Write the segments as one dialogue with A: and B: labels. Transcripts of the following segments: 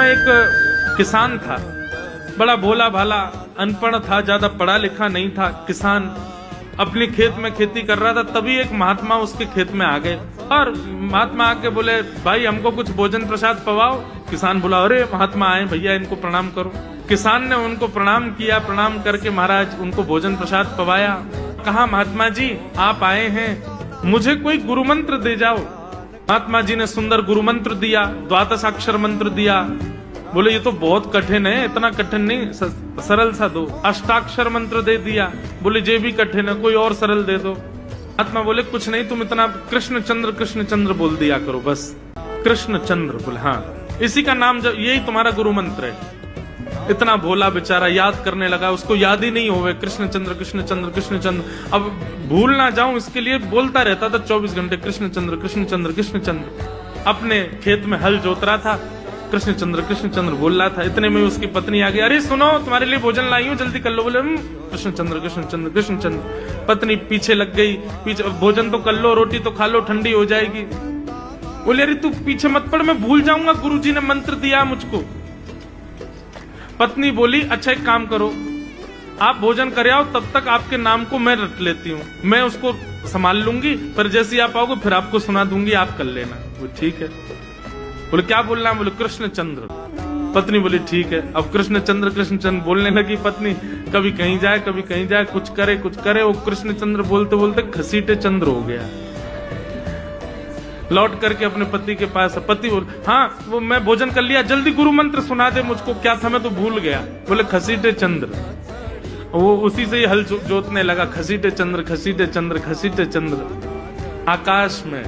A: समय एक किसान था, बड़ा भोला भाला, अनपढ़ था, ज्यादा पढ़ा लिखा नहीं था। किसान अपने खेत में खेती कर रहा था, तभी एक महात्मा उसके खेत में आ गए और महात्मा आके बोले, भाई हमको कुछ भोजन प्रसाद पवाओ। किसान बोला, अरे महात्मा आए भैया, इनको प्रणाम करो। किसान ने उनको प्रणाम किया, प्रणाम करके महाराज उनको भोजन प्रसाद पवाया। कहा, महात्मा जी आप आए हैं, मुझे कोई गुरु मंत्र दे जाओ। महात्मा जी ने सुंदर गुरु मंत्र दिया, द्वादशाक्षर मंत्र दिया। बोले ये तो बहुत कठिन है, इतना कठिन नहीं, सरल सा दो। अष्टाक्षर मंत्र दे दिया। बोले ये भी कठिन है, कोई और सरल दे दो। महात्मा बोले कुछ नहीं, तुम इतना कृष्ण चंद्र बोल दिया करो बस। कृष्ण चंद्र बोले, हाँ इसी का नाम, यही तुम्हारा गुरु मंत्र है। इतना भोला बेचारा याद करने लगा, उसको याद ही नहीं होवे कृष्ण चंद्र कृष्ण चंद्र कृष्ण चंद्र। अब भूल ना जाऊं इसके लिए बोलता रहता था 24 घंटे, कृष्ण चंद्र कृष्ण चंद्र कृष्ण चंद्र। अपने खेत में हल जोत रहा था, कृष्ण चंद्र बोल रहा था। इतने में उसकी पत्नी आ गई, अरे सुनो तुम्हारे लिए भोजन लाई हूं, जल्दी कर लो। बोले कृष्ण चंद्र कृष्ण चंद्र। पत्नी पीछे लग गई, पीछे, भोजन तो कर लो, रोटी तो खा लो, ठंडी हो जाएगी। बोले अरे तू पीछे मत पड़, मैं भूल जाऊंगा, गुरुजी ने मंत्र दिया मुझको। पत्नी बोली, अच्छा एक काम करो, आप भोजन कर आओ, तब तक आपके नाम को मैं रट लेती हूँ, मैं उसको संभाल लूंगी, पर जैसे आप आओगे फिर आपको सुना दूंगी, आप कर लेना। वो ठीक है। बोले क्या बोलना है? बोले कृष्ण चंद्र। पत्नी बोली ठीक है। अब कृष्ण चंद्र बोलने लगी पत्नी, कभी कहीं जाए कभी कहीं जाए, कुछ करे। वो कृष्ण चंद्र बोलते बोलते घसीटे चंद्र हो गया। लौट करके अपने पति के पास, पति बोल, हाँ वो मैं भोजन कर लिया, जल्दी गुरु मंत्र सुना दे मुझको, क्या था मैं तो भूल गया। बोले घसीटे चंद्र। वो उसी से ही हल जोतने लगा, घसीटे चंद्र। आकाश में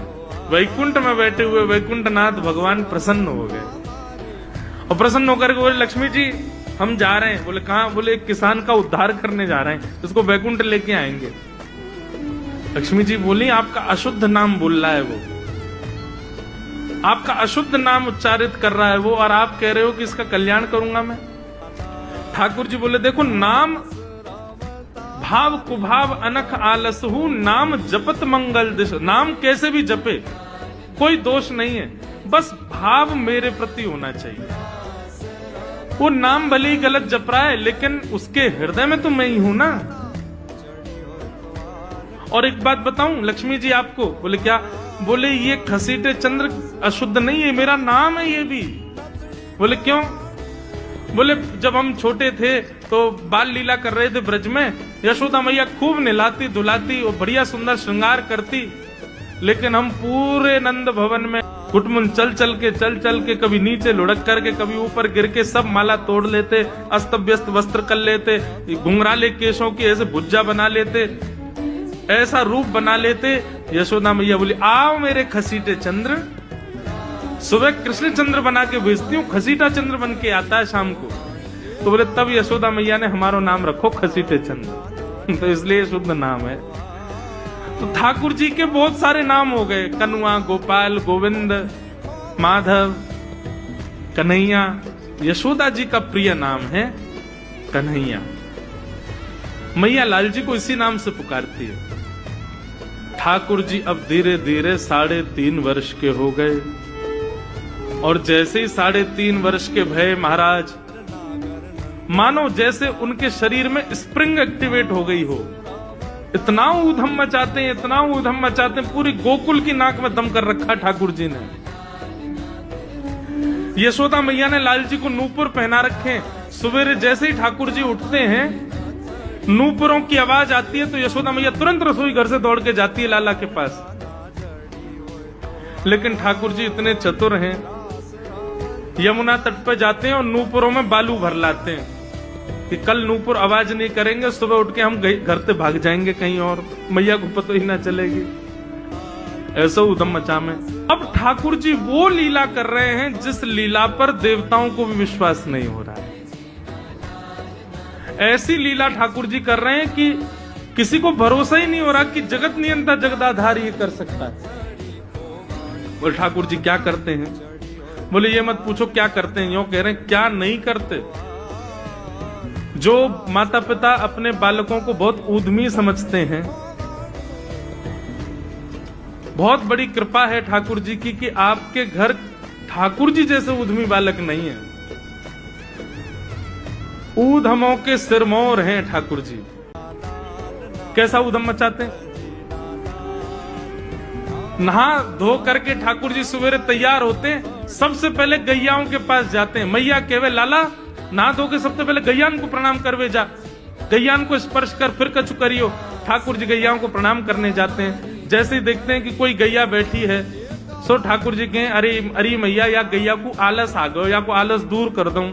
A: वैकुंठ में बैठे हुए वैकुंठनाथ भगवान प्रसन्न हो गए और प्रसन्न होकर के बोले, लक्ष्मी जी हम जा रहे हैं। बोले कहाँ? बोले एक किसान का उद्धार करने जा रहे हैं, उसको वैकुंठ लेके आएंगे। लक्ष्मी जी बोली, आपका अशुद्ध नाम बोल रहा है वो, आपका अशुद्ध नाम उच्चारित कर रहा है वो, और आप कह रहे हो कि इसका कल्याण करूंगा मैं। ठाकुर जी बोले, देखो नाम भाव कुभाव अनख आलसहु, नाम जपत मंगल दिश। नाम कैसे भी जपे कोई दोष नहीं है, बस भाव मेरे प्रति होना चाहिए। वो नाम भले ही गलत जप रहा है, लेकिन उसके हृदय में तो मैं ही हूं ना। और एक बात बताऊं लक्ष्मी जी आपको। बोले क्या? बोले ये घसीटे चंद्र अशुद्ध नहीं है, मेरा नाम है ये भी। बोले क्यों? बोले जब हम छोटे थे तो बाल लीला कर रहे थे ब्रज में, यशोदा मैया खूब नहलाती धुलाती और बढ़िया सुंदर श्रृंगार करती, लेकिन हम पूरे नंद भवन में कुटमुन चल चल के कभी नीचे लुढ़क करके कभी ऊपर गिर के सब माला तोड़ लेते, अस्त व्यस्त वस्त्र कर लेते, घुंघराले केशों की ऐसे भुज्जा बना लेते, ऐसा रूप बना लेते। यशोदा मैया बोली, आओ मेरे घसीटे चंद्र। सुबह कृष्ण चंद्र बना के भेजती हूँ, घसीटा चंद्र बन के आता है शाम को। तो बोले तब यशोदा मैया ने हमारा नाम रखो घसीटे चंद्र तो इसलिए शुद्ध नाम है। तो ठाकुर जी के बहुत सारे नाम हो गए, कनुआ, गोपाल, गोविंद, माधव, कन्हैया। यशोदा जी का प्रिय नाम है कन्हैया। मैया लाल जी को इसी नाम से पुकारती है। ठाकुर जी अब धीरे धीरे 3.5 वर्ष के हो गए, और जैसे ही 3.5 वर्ष के भय महाराज, मानो जैसे उनके शरीर में स्प्रिंग एक्टिवेट हो गई हो। इतना ऊधम मचाते हैं, पूरी गोकुल की नाक में दम कर रखा ठाकुर जी ने। यशोदा मैया ने लाल जी को नूपुर पहना रखे। सवेरे जैसे ही ठाकुर जी उठते हैं, नूपुरों की आवाज आती है तो यशोदा मैया तुरंत रसोई घर से दौड़ के जाती है लाला के पास। लेकिन ठाकुर जी इतने चतुर हैं, यमुना तट पर जाते हैं और नूपुरों में बालू भर लाते हैं कि कल नूपुर आवाज नहीं करेंगे, सुबह उठ के हम घर से भाग जाएंगे कहीं और, मैया को पता ही ना चलेगी। ऐसा उधम मचा में। अब ठाकुर जी वो लीला कर रहे हैं जिस लीला पर देवताओं को भी विश्वास नहीं हो रहा है। ऐसी लीला ठाकुर जी कर रहे हैं कि किसी को भरोसा ही नहीं हो रहा कि जगत नियंता जगदाधार ये कर सकता है। बोले ठाकुर जी क्या करते हैं? बोले ये मत पूछो क्या करते हैं, यूं कह रहे हैं क्या नहीं करते। जो माता पिता अपने बालकों को बहुत ऊधमी समझते हैं, बहुत बड़ी कृपा है ठाकुर जी की कि आपके घर ठाकुर जी जैसे ऊधमी बालक नहीं है। ऊधमों के सिरमौर हैं ठाकुर जी। कैसा ऊधम मचाते हैं? नहा धो करके ठाकुर जी सवेरे तैयार होते हैं, सबसे पहले गैयाओं के पास जाते हैं। मैया कहवे लाला नहा धो के सबसे पहले गैयान को प्रणाम करवे जा, गैयान को स्पर्श कर फिर कछु करियो। ठाकुर जी गैयाओं को प्रणाम करने जाते हैं। जैसे ही देखते हैं कि कोई गैया बैठी है, सो ठाकुर जी कहें अरे मैया या गैया को आलस आ गयो, या को आलस दूर कर दूं।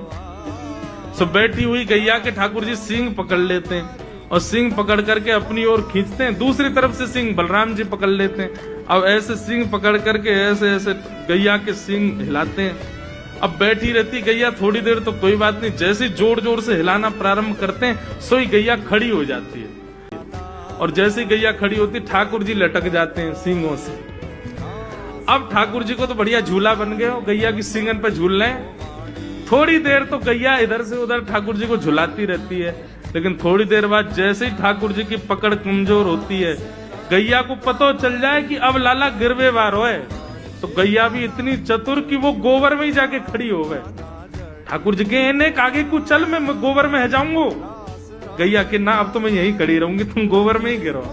A: सो बैठी हुई गैया के ठाकुर जी सींग पकड़ लेते हैं और सींग पकड़ करके अपनी ओर खींचते हैं। दूसरी तरफ से सींग बलराम जी पकड़ लेते हैं। अब ऐसे सींग पकड़ करके ऐसे ऐसे गैया के सींग हिलाते हैं। अब बैठी रहती गैया थोड़ी देर तो कोई बात नहीं, जैसे जोर जोर से हिलाना प्रारंभ करते हैं सोई गैया खड़ी हो जाती है। और जैसे गैया खड़ी होती ठाकुर जी लटक जाते हैं सींगों से। अब ठाकुर जी को तो बढ़िया झूला बन गया, गैया की सींगन पे झूल रहे हैं। थोड़ी देर तो गैया इधर से उधर ठाकुर जी को झुलाती रहती है, लेकिन थोड़ी देर बाद जैसे ही ठाकुर जी की पकड़ कमजोर होती है, गैया को पता चल जाए कि अब लाला गिरवे वार है, तो गैया भी इतनी चतुर कि वो गोबर में ही जाके खड़ी हो गए। ठाकुर जी के इन्हें आगे को चल, मैं गोबर में है जाऊंगो। गैया के ना अब तो मैं यहीं खड़ी रहूंगी, तुम गोबर में ही गिरो।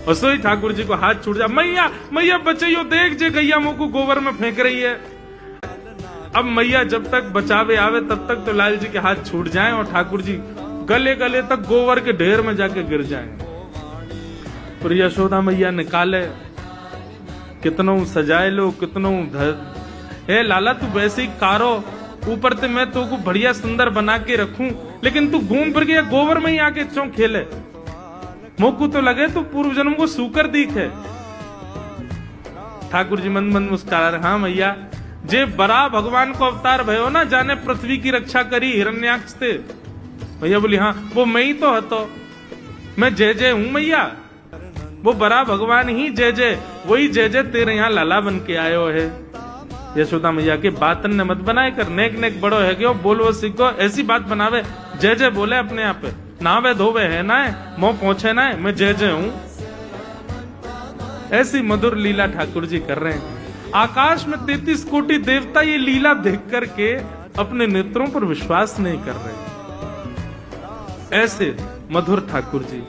A: और सोई ठाकुर जी को हाथ छूट जा, मैया मैया बचाइयो, देख जे गैया मुंह को गोबर में फेंक रही है। अब मैया जब तक बचावे आवे तब तक तो लाल जी के हाथ छूट जाएं और ठाकुर जी गले गले तक गोबर के ढेर में जाके गिर जाएं। और यशोदा मैया निकाले, कितनों सजाए लो, कितनों ए लाला तू वैसे ही कारो, ऊपर से मैं तो को बढ़िया सुंदर बना के रखूं, लेकिन तू घूम फिर के गोबर में ही आके चौं खेले। मोकू तो लगे तू पूर्व जन्म को सूकर दिखे। ठाकुर जी मंद मंद मुस्कुरा रहे, हाँ मैया जे बरा भगवान को अवतार भयो ना, जाने पृथ्वी की रक्षा करी हिरण्याक्ष से। मैया बोली हाँ वो मैं ही तो हतो, मैं जय जय हूं मैया, वो बरा भगवान ही जय जय, वही जय जय तेरे यहाँ लाला बन के आयो है। यशोदा मैया के बातन ने मत बनाए कर, नेक नेक बड़ो है क्यों, बोलो सीखो, ऐसी बात बनावे, जय जय बोले अपने आप पे, नावे धोवे है ना मोह पहुंचे ना, मैं जय जय हूं। ऐसी मधुर लीला ठाकुर जी कर रहे हैं। आकाश में 33 कोटि देवता ये लीला देख करके अपने नेत्रों पर विश्वास नहीं कर रहे। ऐसे मधुर ठाकुर जी।